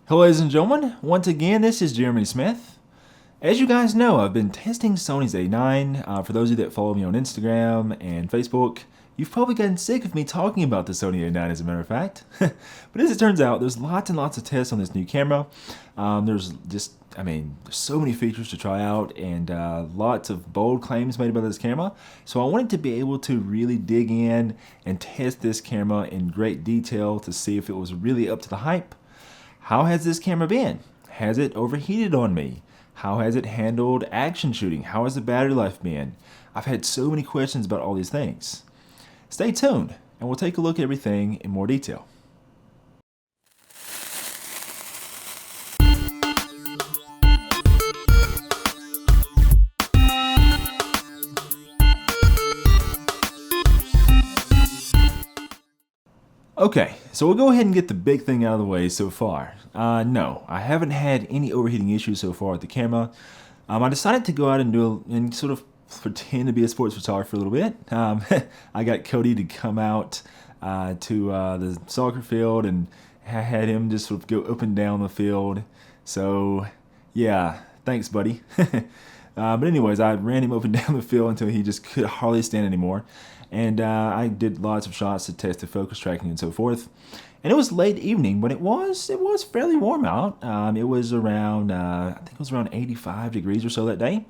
Hello ladies and gentlemen, once again this is Jeremy Smith. As you guys know, I've been testing Sony's A9. For those of you that follow me on Instagram and Facebook, you've probably gotten sick of me talking about the Sony A9 as a matter of fact. But as it turns out, there's lots and lots of tests on this new camera. There's so many features to try out and lots of bold claims made about this camera. So I wanted to be able to really dig in and test this camera in great detail to see if it was really up to the hype. How has this camera been? Has it overheated on me? How has it handled action shooting? How has the battery life been? I've had so many questions about all these things. Stay tuned and we'll take a look at everything in more detail. Okay, so we'll go ahead and get the big thing out of the way so far. No, I haven't had any overheating issues so far with the camera. I decided to go out and sort of pretend to be a sports photographer a little bit. I got Cody to come out to the soccer field, and I had him just sort of go up and down the field. So, yeah, thanks, buddy. But anyways, I ran him up and down the field until he just could hardly stand anymore. And I did lots of shots to test the focus tracking and so forth. And it was late evening, but it was fairly warm out. It was around, I think it was around 85 degrees or so that day.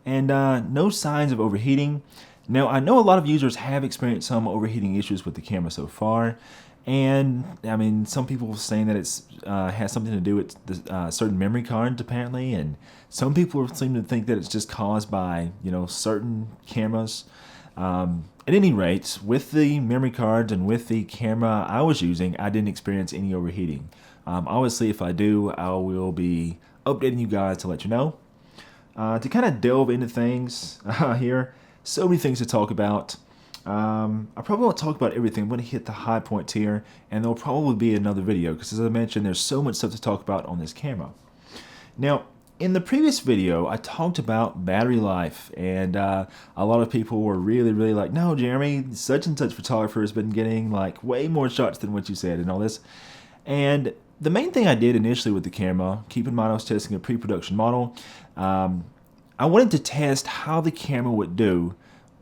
And no signs of overheating. Now, I know a lot of users have experienced some overheating issues with the camera so far. And I mean, some people are saying that it's has something to do with the, certain memory cards apparently, and some people seem to think that it's just caused by certain cameras. At any rate, with the memory cards and with the camera I was using, I didn't experience any overheating. Obviously, if I do, I will be updating you guys to let you know. To kind of delve into things here, so many things to talk about. I probably won't talk about everything. I'm going to hit the high points here, and there'll probably be another video because, as I mentioned, there's so much stuff to talk about on this camera. Now, in the previous video, I talked about battery life, and a lot of people were really like, no, Jeremy, such and such photographer has been getting like way more shots than what you said and all this. And the main thing I did initially with the camera, keep in mind I was testing a pre-production model, I wanted to test how the camera would do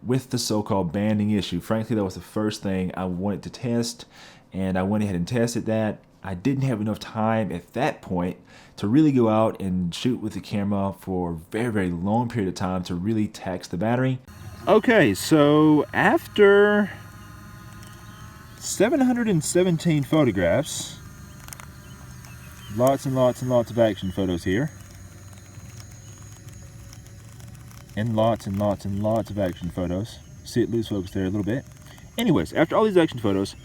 with the so-called banding issue. Frankly, that was the first thing I wanted to test, and I went ahead and tested that. I didn't have enough time at that point to really go out and shoot with the camera for a very long period of time to really tax the battery. Okay, so after 717 photographs, lots and lots of action photos here, and lots of action photos. See it lose focus there a little bit. Anyways, after all these action photos,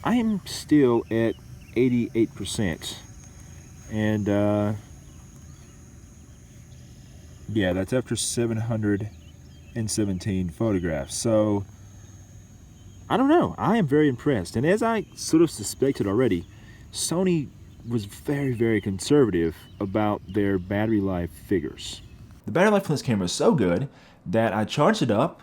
I am still at 88%. And yeah, that's after 717 photographs. So I don't know, I am very impressed. And as I sort of suspected already, Sony was very conservative about their battery life figures. The battery life on this camera is so good that I charged it up,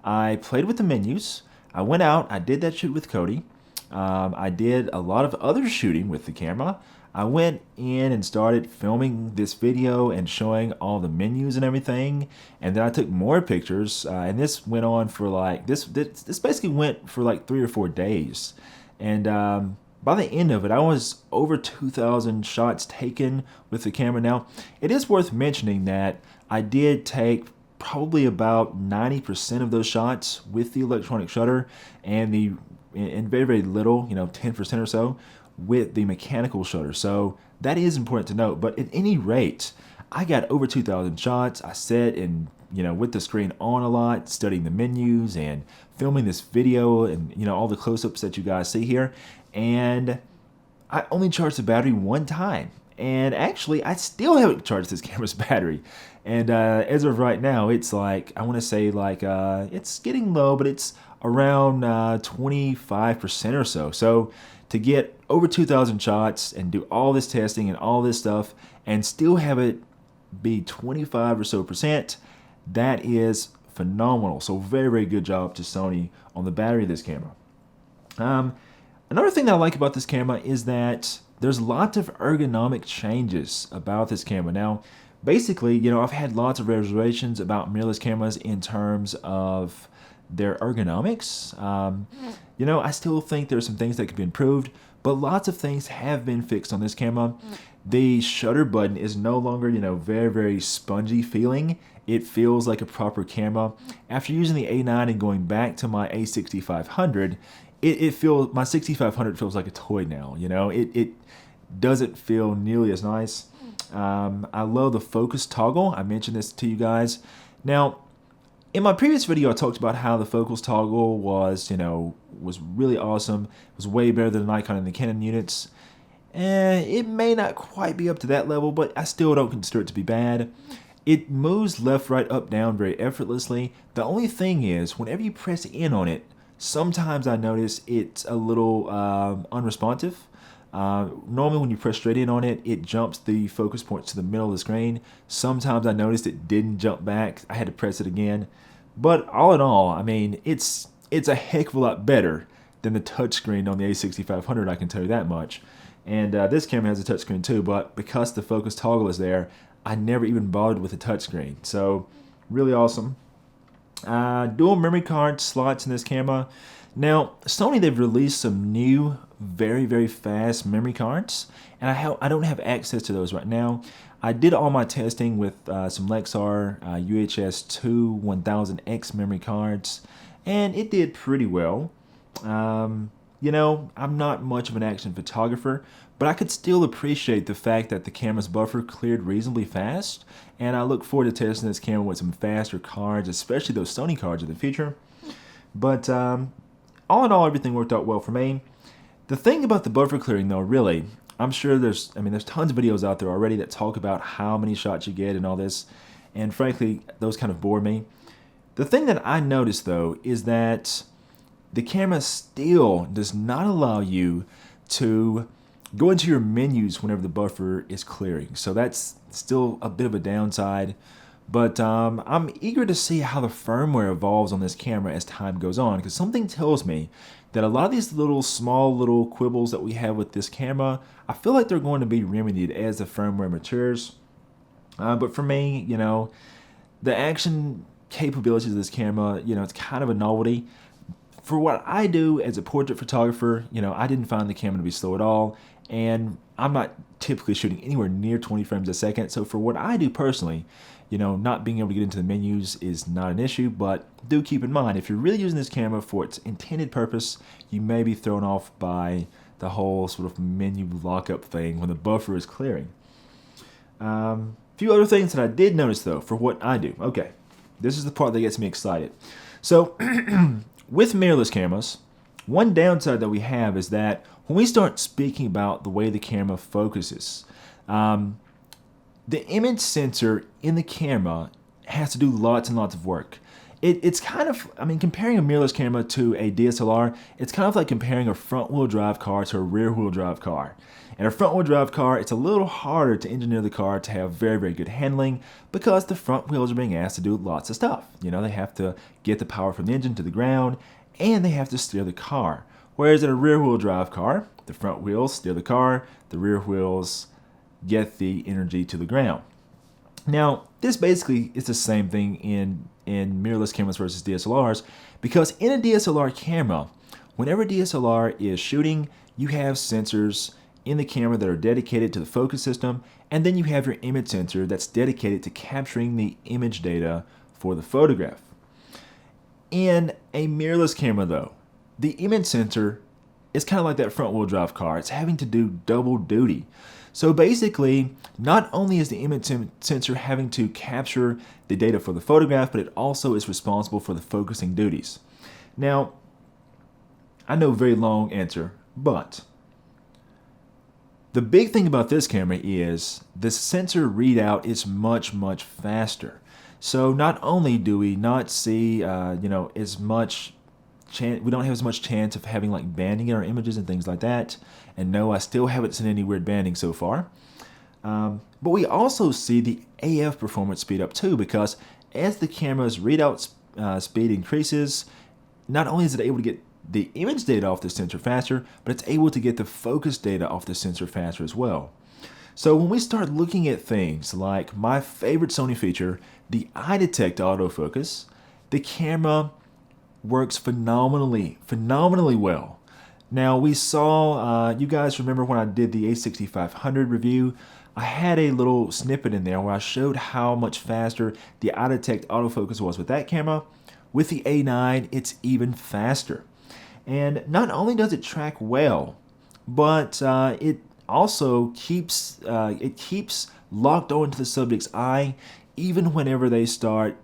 I played with the menus, I went out, I did that shoot with Cody, I did a lot of other shooting with the camera. I went in and started filming this video and showing all the menus and everything, and then I took more pictures, and this went on for like, this basically went for like 3 or 4 days. And by the end of it, I was over 2,000 shots taken with the camera. Now, it is worth mentioning that I did take probably about 90% of those shots with the electronic shutter, and very little, 10% or so, with the mechanical shutter. So that is important to note. But at any rate, I got over 2,000 shots. I sat and with the screen on a lot, studying the menus and filming this video and all the close-ups that you guys see here. And I only charged the battery one time. And actually, I still haven't charged this camera's battery. And as of right now, it's like, I want to say like, it's getting low, but it's around 25% or so. So to get over 2,000 shots and do all this testing and all this stuff and still have it be 25 or so percent, that is phenomenal. So very good job to Sony on the battery of this camera. Another thing that I like about this camera is that there's lots of ergonomic changes about this camera. Now, basically, you know, I've had lots of reservations about mirrorless cameras in terms of their ergonomics. You know, I still think there's some things that could be improved, but lots of things have been fixed on this camera. The shutter button is no longer, you know, very spongy feeling. It feels like a proper camera. After using the A9 and going back to my A6500, it feels, my 6500 feels like a toy now. You know, it doesn't feel nearly as nice. I love the focus toggle. I mentioned this to you guys. Now, in my previous video, I talked about how the focus toggle was, you know, was really awesome. It was way better than the Nikon and the Canon units. It may not quite be up to that level, but I still don't consider it to be bad. It moves left, right, up, down very effortlessly. The only thing is, whenever you press in on it, sometimes I notice it's a little unresponsive. Normally when you press straight in on it, it jumps the focus points to the middle of the screen. Sometimes I noticed it didn't jump back. I had to press it again. But all in all, I mean, it's a heck of a lot better than the touchscreen on the A6500, I can tell you that much. And this camera has a touchscreen too, but because the focus toggle is there, I never even bothered with the touchscreen. So, really awesome. Dual memory card slots in this camera. Now, Sony, they've released some new, very fast memory cards, and I don't have access to those right now. I did all my testing with some Lexar UHS 2 1000X memory cards, and it did pretty well. You know, I'm not much of an action photographer, but I could still appreciate the fact that the camera's buffer cleared reasonably fast, and I look forward to testing this camera with some faster cards, especially those Sony cards in the future. But all in all, everything worked out well for me. The thing about the buffer clearing, though, really, I'm sure there's tons of videos out there already that talk about how many shots you get and all this, and frankly, those kind of bore me. The thing that I noticed, though, is that the camera still does not allow you to go into your menus whenever the buffer is clearing. So that's still a bit of a downside. But I'm eager to see how the firmware evolves on this camera as time goes on, because something tells me that a lot of these small little quibbles that we have with this camera, I feel like they're going to be remedied as the firmware matures. But for me, you know, the action capabilities of this camera, you know, it's kind of a novelty. For what I do as a portrait photographer, you know, I didn't find the camera to be slow at all, and I'm not typically shooting anywhere near 20 frames a second. So for what I do personally, you know, not being able to get into the menus is not an issue, but do keep in mind, if you're really using this camera for its intended purpose, you may be thrown off by the whole sort of menu lockup thing when the buffer is clearing. A few other things that I did notice, though, for what I do. Okay, this is the part that gets me excited. So, with mirrorless cameras, one downside that we have is that when we start speaking about the way the camera focuses, the image sensor in the camera has to do lots and lots of work. It's kind of, I mean, comparing a mirrorless camera to a DSLR, it's kind of like comparing a front-wheel drive car to a rear-wheel drive car. In a front-wheel drive car, it's a little harder to engineer the car to have very good handling because the front wheels are being asked to do lots of stuff. You know, they have to get the power from the engine to the ground, and they have to steer the car. Whereas in a rear-wheel drive car, the front wheels steer the car, the rear wheels get the energy to the ground. Now, this basically is the same thing in mirrorless cameras versus DSLRs, because in a DSLR camera, whenever DSLR is shooting, you have sensors in the camera that are dedicated to the focus system, and then you have your image sensor that's dedicated to capturing the image data for the photograph. In a mirrorless camera, though, the image sensor is kind of like that front-wheel drive car. It's having to do double duty. So basically, not only is the image sensor having to capture the data for the photograph, but it also is responsible for the focusing duties. Now, I know, very long answer, but the big thing about this camera is the sensor readout is much faster. So not only do we not see, you know, as much we don't have as much chance of having like banding in our images and things like that. And no, I still haven't seen any weird banding so far. But we also see the AF performance speed up too, because as the camera's readout speed increases, not only is it able to get the image data off the sensor faster, but it's able to get the focus data off the sensor faster as well. So when we start looking at things like my favorite Sony feature, the eye detect autofocus, the camera works phenomenally well. Now we saw, you guys remember when I did the A6500 review, I had a little snippet in there where I showed how much faster the eye detect autofocus was with that camera. With the A9, it's even faster. And not only does it track well, but it also keeps locked onto the subject's eye even whenever they start,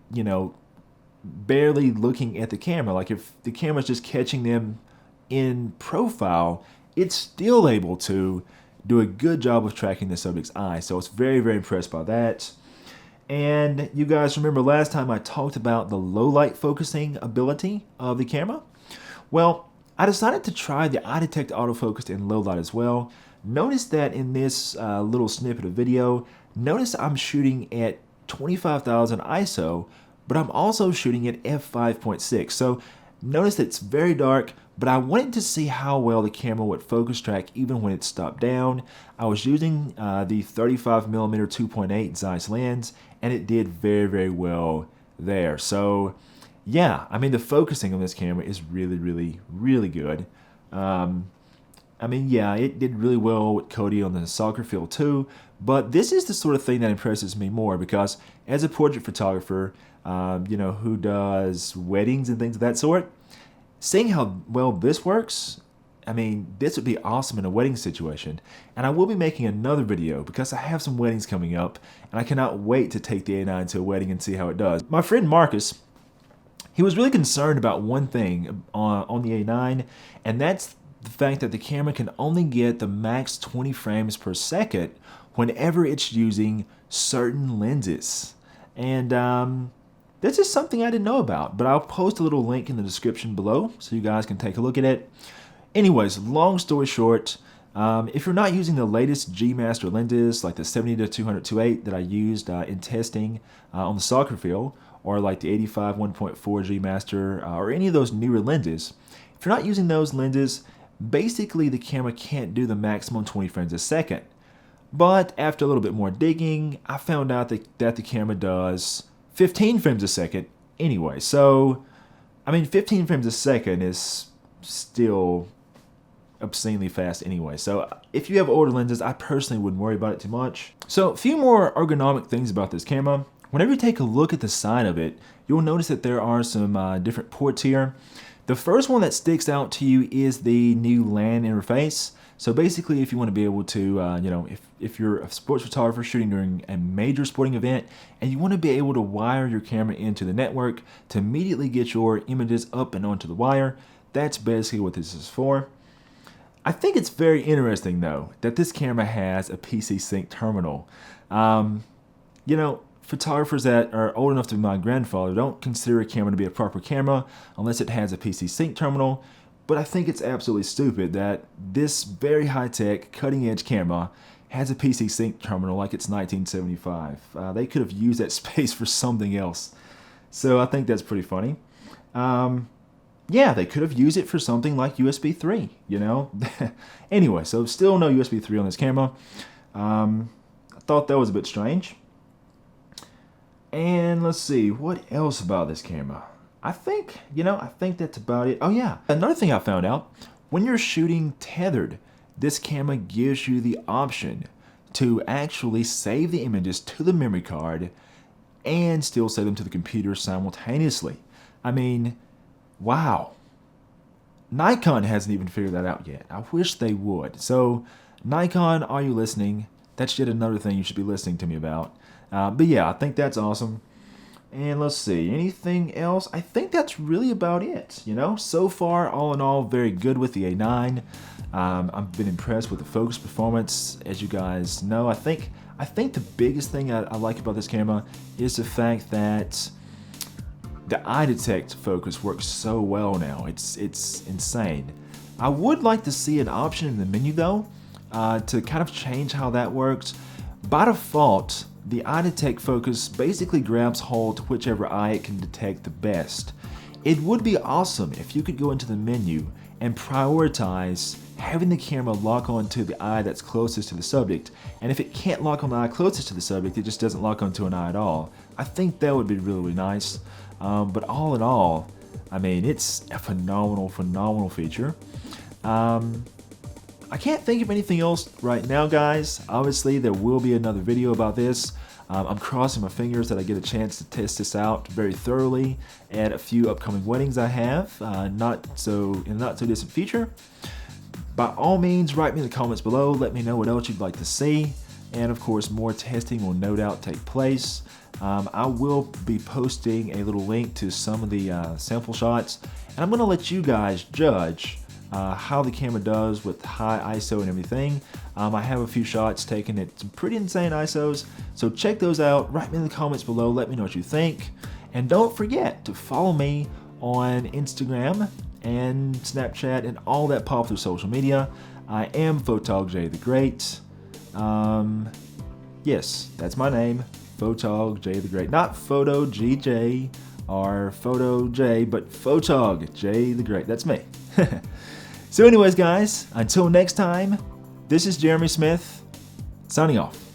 barely looking at the camera. Like if the camera's just catching them in profile, it's still able to do a good job of tracking the subject's eye. So it's very, very impressed by that. And you guys remember last time I talked about the low light focusing ability of the camera? Well, I decided to try the eye detect autofocus in low light as well. Notice that in this little snippet of video, notice I'm shooting at 25,000 ISO, but I'm also shooting at f5.6. So notice that it's very dark, but I wanted to see how well the camera would focus track even when it stopped down. I was using the 35mm 2.8 Zeiss lens, and it did very, very well there. So yeah, I mean, the focusing on this camera is really, really, really good. I mean, yeah, it did really well with Cody on the soccer field too, but this is the sort of thing that impresses me more because as a portrait photographer, who does weddings and things of that sort, seeing how well this works, I mean, this would be awesome in a wedding situation. And I will be making another video because I have some weddings coming up and I cannot wait to take the A9 to a wedding and see how it does. My friend Marcus, he was really concerned about one thing on the A9, and that's the fact that the camera can only get the max 20 frames per second whenever it's using certain lenses. And this is something I didn't know about, but I'll post a little link in the description below so you guys can take a look at it. Anyways, long story short, if you're not using the latest G Master lenses like the 70-200 2.8 that I used in testing on the soccer field, or like the 85 1.4 G Master, or any of those newer lenses, if you're not using those lenses, basically the camera can't do the maximum 20 frames a second. But after a little bit more digging, I found out that the camera does 15 frames a second anyway. So, I mean, 15 frames a second is still obscenely fast anyway. So if you have older lenses, I personally wouldn't worry about it too much. So a few more ergonomic things about this camera. Whenever you take a look at the side of it, you'll notice that there are some different ports here. The first one that sticks out to you is the new LAN interface. So basically, if you want to be able to, if you're a sports photographer shooting during a major sporting event and you want to be able to wire your camera into the network to immediately get your images up and onto the wire, that's basically what this is for. I think it's very interesting, though, that this camera has a PC sync terminal. Photographers that are old enough to be my grandfather don't consider a camera to be a proper camera unless it has a PC sync terminal. But I think it's absolutely stupid that this very high-tech, cutting-edge camera has a PC sync terminal like it's 1975. They could have used that space for something else. So I think that's pretty funny. Yeah, they could have used it for something like USB 3, Anyway, so still no USB 3 on this camera. I thought that was a bit strange. And let's see, what else about this camera? I think that's about it. Oh yeah, another thing I found out, when you're shooting tethered, this camera gives you the option to actually save the images to the memory card and still save them to the computer simultaneously. I mean, wow. Nikon hasn't even figured that out yet. I wish they would. So, Nikon, are you listening? That's yet another thing you should be listening to me about. But yeah, I think that's awesome. And let's see, anything else? I think that's really about it, So far, all in all, very good with the A9. I've been impressed with the focus performance. As you guys know, I think the biggest thing I like about this camera is the fact that the eye detect focus works so well now. It's insane. I would like to see an option in the menu though, to kind of change how that works. By default, the eye detect focus basically grabs hold to whichever eye it can detect the best. It would be awesome if you could go into the menu and prioritize having the camera lock onto the eye that's closest to the subject, and if it can't lock on the eye closest to the subject, it just doesn't lock onto an eye at all. I think that would be really, really nice. But all in all, I mean, it's a phenomenal feature. I can't think of anything else right now, guys. Obviously, there will be another video about this. I'm crossing my fingers that I get a chance to test this out very thoroughly at a few upcoming weddings I have, in a not so distant future. By all means, write me in the comments below. Let me know what else you'd like to see. And of course, more testing will no doubt take place. I will be posting a little link to some of the sample shots, and I'm going to let you guys judge how the camera does with high ISO and everything. I have a few shots taken at some pretty insane ISOs, so check those out. Write me in the comments below, let me know what you think. And don't forget to follow me on Instagram and Snapchat and all that popular social media. I am Photog J the Great. Yes, that's my name, Photog J the Great. Not Photo GJ or Photo J, but Photog J the Great. That's me. So anyways, guys, until next time, this is Jeremy Smith, signing off.